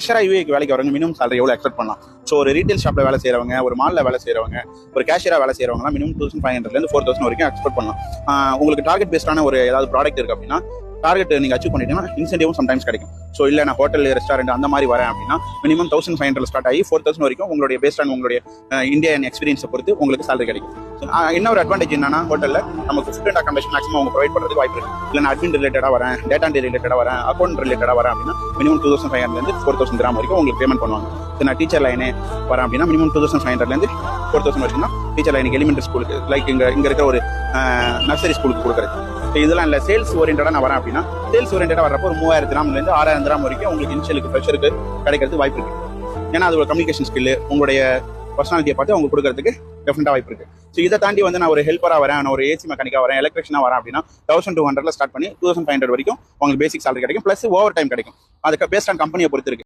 Extra யூஏக்கு வேலைக்கு வரவங்க minimum salary எவ்வளோ எக்ஸ்பெக்ட் பண்ணலாம்? ஸோ ஒரு ரீட்டைல் ஷாப்பில் வேலை செய்கிறவங்க, ஒரு மாலில் வேலை செய்கிறவங்க, ஒரு கேஷியராக வேலை செய்கிறவங்கலாம் மினிமம் 2500 4000 வரைக்கும் எக்ஸ்பெக்ட் பண்ணலாம். உங்களுக்கு டார்கெட் பேஸ்டான ஒரு ஏதாவது ப்ராடக்ட் இருக்குது அப்படின்னா டார்கெட் நீங்கள் அச்சீவ் பண்ணிட்டீங்கன்னா இன்சென்டிவும் சம்டைம்ஸ் கிடைக்கும். ஸோ இல்லை நான் ஹோட்டல் ரெஸ்டாரண்ட் அந்த மாதிரி வரேன் அப்படின்னா மினிமம் 1500 ஸ்டார்ட் ஆகி 4000 வரைக்கும் உங்களுடைய பேஸ்ட் ஆன் உங்களுடைய இந்தியன் எக்ஸ்பீரியன்ஸை பொறுத்து உங்களுக்கு salary கிடைக்கும். என்ன ஒரு அட்வான்டேஜ் என்னன்னா ஹோட்டலில் நமக்கு ஃபுட் அண்ட் அகாமடேஷன் மேக்ஸிமம் அவங்க ப்ரொவைட் பண்ணுறதுக்கு வாய்ப்பு இருக்குது. இல்லை நான் அட்மின் ரிலேட்டடாக வரேன், டேட்டா ரிலேட்டடாக வரேன், அக்கௌண்ட் ரிலேட்டடாக வரேன் அப்படின்னா மினிமம் 2500 4000 கிராம் வரைக்கும் உங்களுக்கு பேமெண்ட் பண்ணுவாங்க. நான் டீச்சர் லைனே வரேன் அப்படின்னா மினிமம் 2500 4000 வரைக்கும் தான் டீச்சர் லைனுக்கு எலிமெண்ட்ரி ஸ்கூலுக்கு லைக் இங்கே இருக்கிற ஒரு நர்சரி ஸ்கூலுக்கு கொடுக்குறது. இதெல்லாம் இல்லை சேல்ஸ் ஓரியன்டாக நான் வரேன் அப்படின்னா சேல்ஸ் ஓரியன்டாக வரப்போ ஒரு 3000 கிராம்லேருந்து 6000 கிராம் வரைக்கும் உங்களுக்கு இனிஷியலுக்கு ஃப்ரெஷருக்கு கிடைக்கிறதுக்கு வாய்ப்பு இருக்குது. ஏன்னா அது ஒரு கம்யூனிகேஷன் ஸ்கில்லு உங்களுடைய பர்சனாலிட்டியை பார்த்து அவங்க கொடுக்கறதுக்கு டெஃபினட்டாக வாய்ப்பு இருக்குது. ஸோ இதை தாண்டி நான் ஒரு ஹெல்ப்பராக வரேன், நான் ஒரு ஏசி மெக்கானிக்காக வரேன், எலக்ட்ரிஷனாக வரேன் அப்படின்னா 1200 ஸ்டார்ட் பண்ணி 2500 வரைக்கும் உங்களுக்கு பேசிக் salary கிடைக்கும். ப்ளஸ் ஓவர் டைம் கிடைக்கும். அதுக்கு பேஸ்ட் ஆன் கம்பெனியை பொறுத்து இருக்கு.